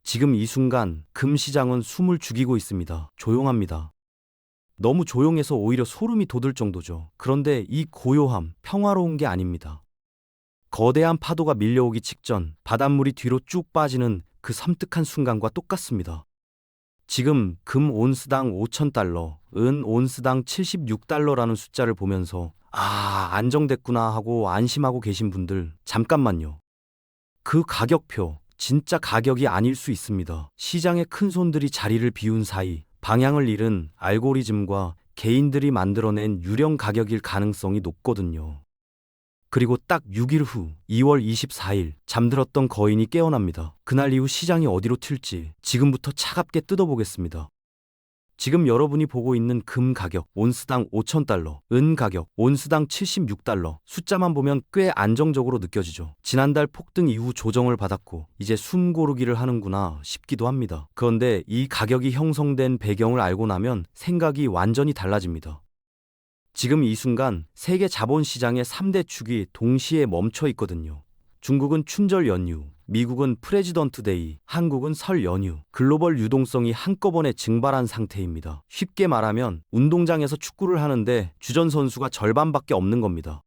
지금 이 순간 금 시장은 숨을 죽이고 있습니다. 조용합니다. 너무 조용해서 오히려 소름이 돋을 정도죠. 그런데 이 고요함, 평화로운 게 아닙니다. 거대한 파도가 밀려오기 직전 바닷물이 뒤로 쭉 빠지는 그 섬뜩한 순간과 똑같습니다. 지금 금 온스당 5,000달러, 은 온스당 76달러라는 숫자를 보면서 안정됐구나 하고 안심하고 계신 분들 잠깐만요. 그 가격표 진짜 가격이 아닐 수 있습니다. 시장의 큰 손들이 자리를 비운 사이 방향을 잃은 알고리즘과 개인들이 만들어낸 유령 가격일 가능성이 높거든요. 그리고 딱 6일 후 2월 24일 잠들었던 거인이 깨어납니다. 그날 이후 시장이 어디로 튈지 지금부터 차갑게 뜯어보겠습니다. 지금 여러분이 보고 있는 금 가격 온스당 5,000달러, 은 가격 온스당 76달러, 숫자만 보면 꽤 안정적으로 느껴지죠. 지난달 폭등 이후 조정을 받았고 이제 숨 고르기를 하는구나 싶기도 합니다. 그런데 이 가격이 형성된 배경을 알고 나면 생각이 완전히 달라집니다. 지금 이 순간 세계 자본시장의 3대 축이 동시에 멈춰 있거든요. 중국은 춘절 연휴, 미국은 프레지던트 데이, 한국은 설 연휴, 글로벌 유동성이 한꺼번에 증발한 상태입니다. 쉽게 말하면 운동장에서 축구를 하는데 주전 선수가 절반밖에 없는 겁니다.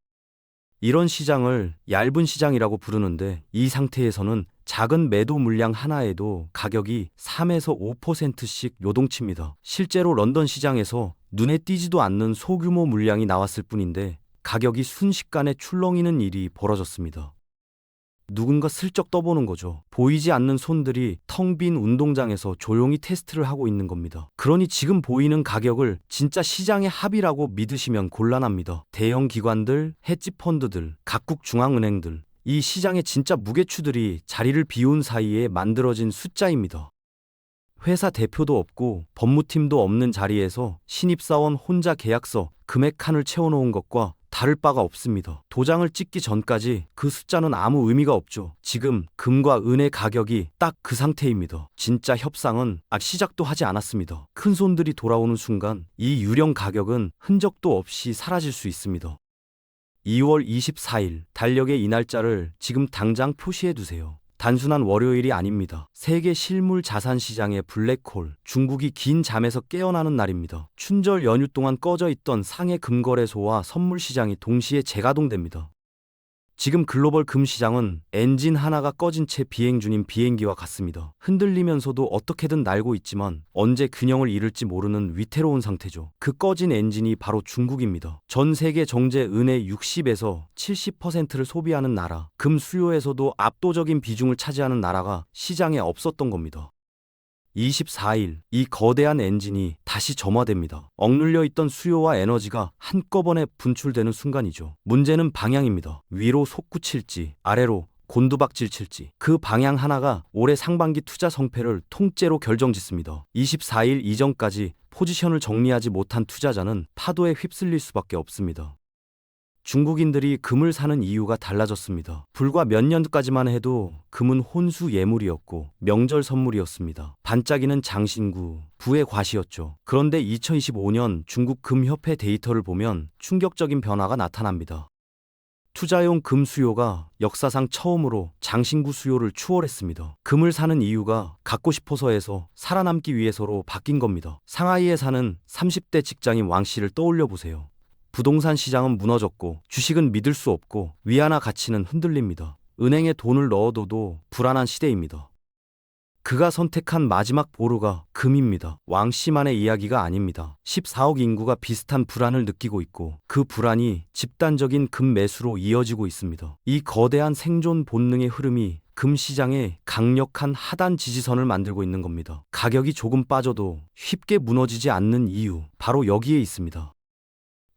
이런 시장을 얇은 시장이라고 부르는데 이 상태에서는 작은 매도 물량 하나에도 가격이 3에서 5%씩 요동칩니다. 실제로 런던 시장에서 눈에 띄지도 않는 소규모 물량이 나왔을 뿐인데 가격이 순식간에 출렁이는 일이 벌어졌습니다. 누군가 슬쩍 떠보는 거죠. 보이지 않는 손들이 텅 빈 운동장에서 조용히 테스트를 하고 있는 겁니다. 그러니 지금 보이는 가격을 진짜 시장의 합의라고 믿으시면 곤란합니다. 대형 기관들, 헤지 펀드들, 각국 중앙은행들, 이 시장의 진짜 무게추들이 자리를 비운 사이에 만들어진 숫자입니다. 회사 대표도 없고 법무팀도 없는 자리에서 신입사원 혼자 계약서, 금액 칸을 채워놓은 것과 다를 바가 없습니다. 도장을 찍기 전까지 그 숫자는 아무 의미가 없죠. 지금 금과 은의 가격이 딱 그 상태입니다. 진짜 협상은 시작도 하지 않았습니다. 큰 손들이 돌아오는 순간 이 유령 가격은 흔적도 없이 사라질 수 있습니다. 2월 24일 달력의 이 날짜를 지금 당장 표시해 두세요. 단순한 월요일이 아닙니다. 세계 실물 자산 시장의 블랙홀, 중국이 긴 잠에서 깨어나는 날입니다. 춘절 연휴 동안 꺼져 있던 상해 금거래소와 선물 시장이 동시에 재가동됩니다. 지금 글로벌 금 시장은 엔진 하나가 꺼진 채 비행 중인 비행기와 같습니다. 흔들리면서도 어떻게든 날고 있지만 언제 균형을 잃을지 모르는 위태로운 상태죠. 그 꺼진 엔진이 바로 중국입니다. 전 세계 정제 은의 60에서 70%를 소비하는 나라, 금 수요에서도 압도적인 비중을 차지하는 나라가 시장에 없었던 겁니다. 24일 이 거대한 엔진이 다시 점화됩니다. 억눌려 있던 수요와 에너지가 한꺼번에 분출되는 순간이죠. 문제는 방향입니다. 위로 솟구칠지 아래로 곤두박질 칠지 그 방향 하나가 올해 상반기 투자 성패를 통째로 결정짓습니다. 24일 이전까지 포지션을 정리하지 못한 투자자는 파도에 휩쓸릴 수밖에 없습니다. 중국인들이 금을 사는 이유가 달라졌습니다. 불과 몇 년까지만 해도 금은 혼수 예물이었고 명절 선물이었습니다. 반짝이는 장신구, 부의 과시였죠. 그런데 2025년 중국 금협회 데이터를 보면 충격적인 변화가 나타납니다. 투자용 금 수요가 역사상 처음으로 장신구 수요를 추월했습니다. 금을 사는 이유가 갖고 싶어서에서 살아남기 위해서로 바뀐 겁니다. 상하이에 사는 30대 직장인 왕 씨를 떠올려 보세요. 부동산 시장은 무너졌고 주식은 믿을 수 없고 위안화 가치는 흔들립니다. 은행에 돈을 넣어둬도 불안한 시대입니다. 그가 선택한 마지막 보루가 금입니다. 왕 씨만의 이야기가 아닙니다. 14억 인구가 비슷한 불안을 느끼고 있고 그 불안이 집단적인 금 매수로 이어지고 있습니다. 이 거대한 생존 본능의 흐름이 금 시장에 강력한 하단 지지선을 만들고 있는 겁니다. 가격이 조금 빠져도 쉽게 무너지지 않는 이유, 바로 여기에 있습니다.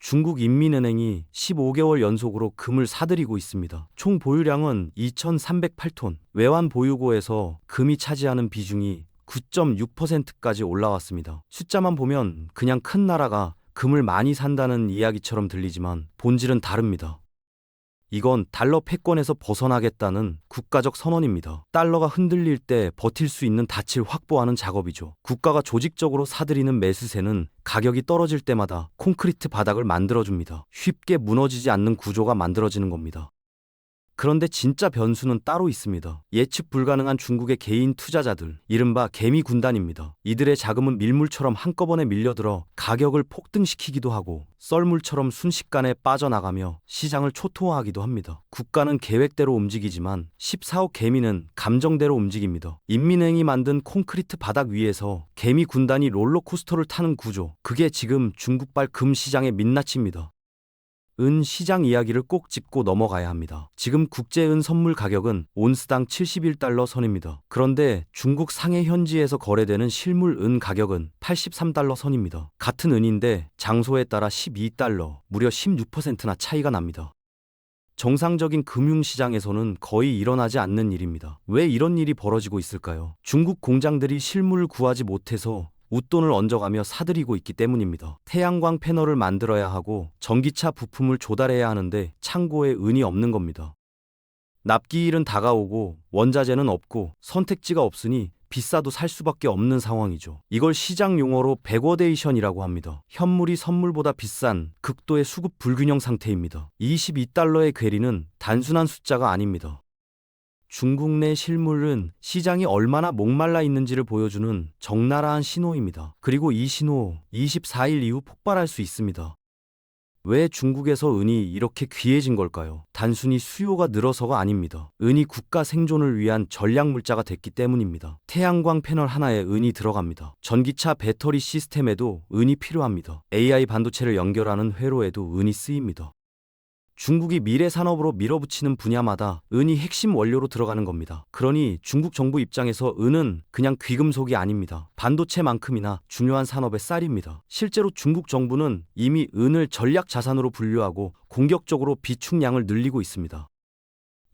중국 인민은행이 15개월 연속으로 금을 사들이고 있습니다. 총 보유량은 2,308톤, 외환 보유고에서 금이 차지하는 비중이 9.6%까지 올라왔습니다. 숫자만 보면 그냥 큰 나라가 금을 많이 산다는 이야기처럼 들리지만 본질은 다릅니다. 이건 달러 패권에서 벗어나겠다는 국가적 선언입니다. 달러가 흔들릴 때 버틸 수 있는 닻을 확보하는 작업이죠. 국가가 조직적으로 사들이는 매수세는 가격이 떨어질 때마다 콘크리트 바닥을 만들어줍니다. 쉽게 무너지지 않는 구조가 만들어지는 겁니다. 그런데 진짜 변수는 따로 있습니다. 예측 불가능한 중국의 개인 투자자들, 이른바 개미 군단입니다. 이들의 자금은 밀물처럼 한꺼번에 밀려들어 가격을 폭등시키기도 하고 썰물처럼 순식간에 빠져나가며 시장을 초토화하기도 합니다. 국가는 계획대로 움직이지만 14억 개미는 감정대로 움직입니다. 인민은행이 만든 콘크리트 바닥 위에서 개미 군단이 롤러코스터를 타는 구조, 그게 지금 중국발 금시장의 민낯입니다. 은 시장 이야기를 꼭 짚고 넘어가야 합니다. 지금 국제 은 선물 가격은 온스당 71달러 선입니다. 그런데 중국 상해 현지에서 거래되는 실물 은 가격은 83달러 선입니다. 같은 은인데 장소에 따라 12달러, 무려 16%나 차이가 납니다. 정상적인 금융시장에서는 거의 일어나지 않는 일입니다. 왜 이런 일이 벌어지고 있을까요? 중국 공장들이 실물을 구하지 못해서 웃돈을 얹어가며 사들이고 있기 때문입니다. 태양광 패널을 만들어야 하고 전기차 부품을 조달해야 하는데 창고에 은이 없는 겁니다. 납기일은 다가오고 원자재는 없고 선택지가 없으니 비싸도 살 수밖에 없는 상황이죠. 이걸 시장 용어로 백워데이션이라고 합니다. 현물이 선물보다 비싼 극도의 수급 불균형 상태입니다. 22달러의 괴리는 단순한 숫자가 아닙니다. 중국 내 실물은 시장이 얼마나 목말라 있는지를 보여주는 적나라한 신호입니다. 그리고 이 신호 24일 이후 폭발할 수 있습니다. 왜 중국에서 은이 이렇게 귀해진 걸까요? 단순히 수요가 늘어서가 아닙니다. 은이 국가 생존을 위한 전략 물자가 됐기 때문입니다. 태양광 패널 하나에 은이 들어갑니다. 전기차 배터리 시스템에도 은이 필요합니다. AI 반도체를 연결하는 회로에도 은이 쓰입니다. 중국이 미래 산업으로 밀어붙이는 분야마다 은이 핵심 원료로 들어가는 겁니다. 그러니 중국 정부 입장에서 은은 그냥 귀금속이 아닙니다. 반도체만큼이나 중요한 산업의 쌀입니다. 실제로 중국 정부는 이미 은을 전략 자산으로 분류하고 공격적으로 비축량을 늘리고 있습니다.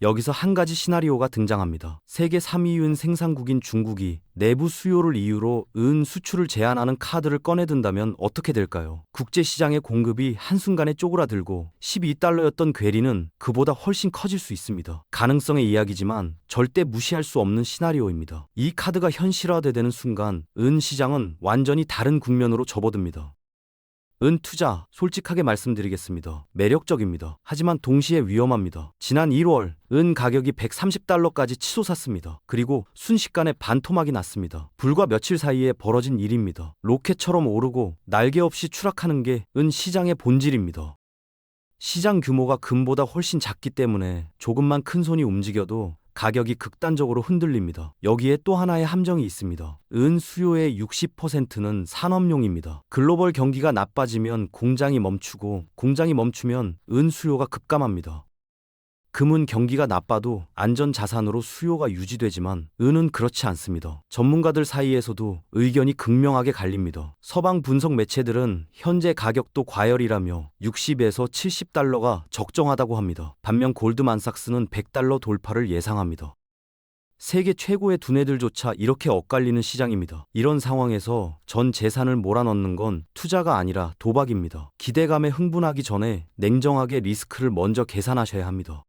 여기서 한 가지 시나리오가 등장합니다. 세계 3위 은 생산국인 중국이 내부 수요를 이유로 은 수출을 제한하는 카드를 꺼내든다면 어떻게 될까요? 국제시장의 공급이 한순간에 쪼그라들고 12달러였던 괴리는 그보다 훨씬 커질 수 있습니다. 가능성의 이야기지만 절대 무시할 수 없는 시나리오입니다. 이 카드가 현실화되는 순간 은 시장은 완전히 다른 국면으로 접어듭니다. 은 투자, 솔직하게 말씀드리겠습니다. 매력적입니다. 하지만 동시에 위험합니다. 지난 1월, 은 가격이 130달러까지 치솟았습니다. 그리고 순식간에 반토막이 났습니다. 불과 며칠 사이에 벌어진 일입니다. 로켓처럼 오르고 날개 없이 추락하는 게 은 시장의 본질입니다. 시장 규모가 금보다 훨씬 작기 때문에 조금만 큰 손이 움직여도 가격이 극단적으로 흔들립니다. 여기에 또 하나의 함정이 있습니다. 은 수요의 60%는 산업용입니다. 글로벌 경기가 나빠지면 공장이 멈추고 공장이 멈추면 은 수요가 급감합니다. 금은 경기가 나빠도 안전자산으로 수요가 유지되지만 은은 그렇지 않습니다. 전문가들 사이에서도 의견이 극명하게 갈립니다. 서방 분석 매체들은 현재 가격도 과열이라며 60에서 70달러가 적정하다고 합니다. 반면 골드만삭스는 100달러 돌파를 예상합니다. 세계 최고의 두뇌들조차 이렇게 엇갈리는 시장입니다. 이런 상황에서 전 재산을 몰아넣는 건 투자가 아니라 도박입니다. 기대감에 흥분하기 전에 냉정하게 리스크를 먼저 계산하셔야 합니다.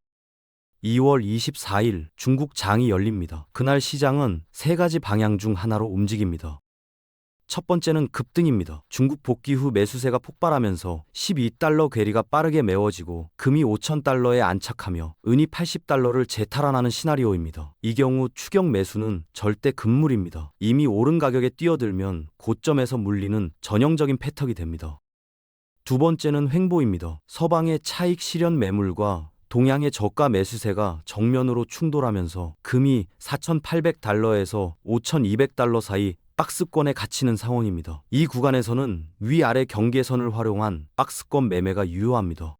2월 24일 중국 장이 열립니다. 그날 시장은 세 가지 방향 중 하나로 움직입니다. 첫 번째는 급등입니다. 중국 복귀 후 매수세가 폭발하면서 12달러 괴리가 빠르게 메워지고 금이 5,000달러에 안착하며 은이 80달러를 재탈환하는 시나리오입니다. 이 경우 추격 매수는 절대 금물입니다. 이미 오른 가격에 뛰어들면 고점에서 물리는 전형적인 패턴이 됩니다. 두 번째는 횡보입니다. 서방의 차익 실현 매물과 동양의 저가 매수세가 정면으로 충돌하면서 금이 4,800달러에서 5,200달러 사이 박스권에 갇히는 상황입니다. 이 구간에서는 위아래 경계선을 활용한 박스권 매매가 유효합니다.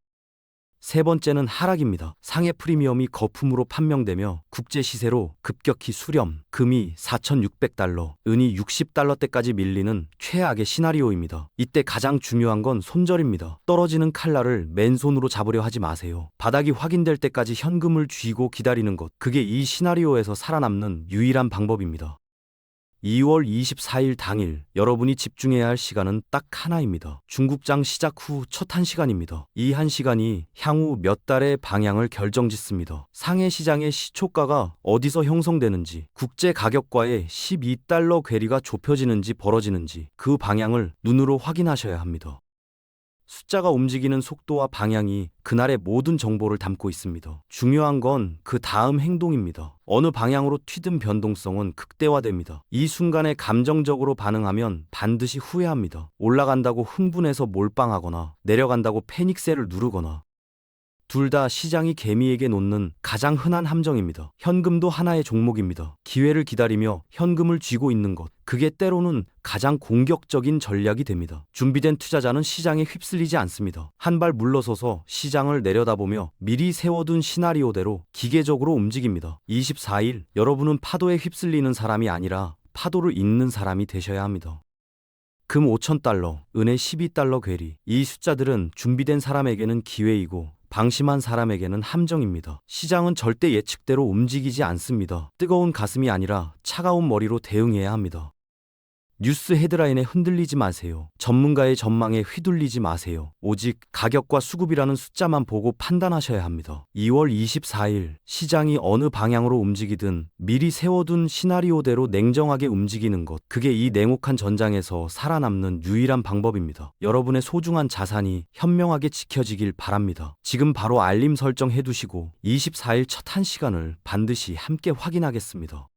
세 번째는 하락입니다. 상해 프리미엄이 거품으로 판명되며 국제 시세로 급격히 수렴, 금이 4,600달러, 은이 60달러대까지 밀리는 최악의 시나리오입니다. 이때 가장 중요한 건 손절입니다. 떨어지는 칼날을 맨손으로 잡으려 하지 마세요. 바닥이 확인될 때까지 현금을 쥐고 기다리는 것, 그게 이 시나리오에서 살아남는 유일한 방법입니다. 2월 24일 당일 여러분이 집중해야 할 시간은 딱 하나입니다. 중국장 시작 후 첫 1시간입니다. 이 1시간이 향후 몇 달의 방향을 결정짓습니다. 상해 시장의 시초가가 어디서 형성되는지, 국제 가격과의 12달러 괴리가 좁혀지는지 벌어지는지 그 방향을 눈으로 확인하셔야 합니다. 숫자가 움직이는 속도와 방향이 그날의 모든 정보를 담고 있습니다. 중요한 건 그 다음 행동입니다. 어느 방향으로 튀든 변동성은 극대화됩니다. 이 순간에 감정적으로 반응하면 반드시 후회합니다. 올라간다고 흥분해서 몰빵하거나 내려간다고 패닉셀을 누르거나. 둘 다 시장이 개미에게 놓는 가장 흔한 함정입니다. 현금도 하나의 종목입니다. 기회를 기다리며 현금을 쥐고 있는 것. 그게 때로는 가장 공격적인 전략이 됩니다. 준비된 투자자는 시장에 휩쓸리지 않습니다. 한 발 물러서서 시장을 내려다보며 미리 세워둔 시나리오대로 기계적으로 움직입니다. 24일, 여러분은 파도에 휩쓸리는 사람이 아니라 파도를 잇는 사람이 되셔야 합니다. 금 5,000달러, 은혜 12달러 괴리. 이 숫자들은 준비된 사람에게는 기회이고 방심한 사람에게는 함정입니다. 시장은 절대 예측대로 움직이지 않습니다. 뜨거운 가슴이 아니라 차가운 머리로 대응해야 합니다. 뉴스 헤드라인에 흔들리지 마세요. 전문가의 전망에 휘둘리지 마세요. 오직 가격과 수급이라는 숫자만 보고 판단하셔야 합니다. 2월 24일 시장이 어느 방향으로 움직이든 미리 세워둔 시나리오대로 냉정하게 움직이는 것. 그게 이 냉혹한 전장에서 살아남는 유일한 방법입니다. 여러분의 소중한 자산이 현명하게 지켜지길 바랍니다. 지금 바로 알림 설정 해두시고 24일 첫 1시간을 반드시 함께 확인하겠습니다.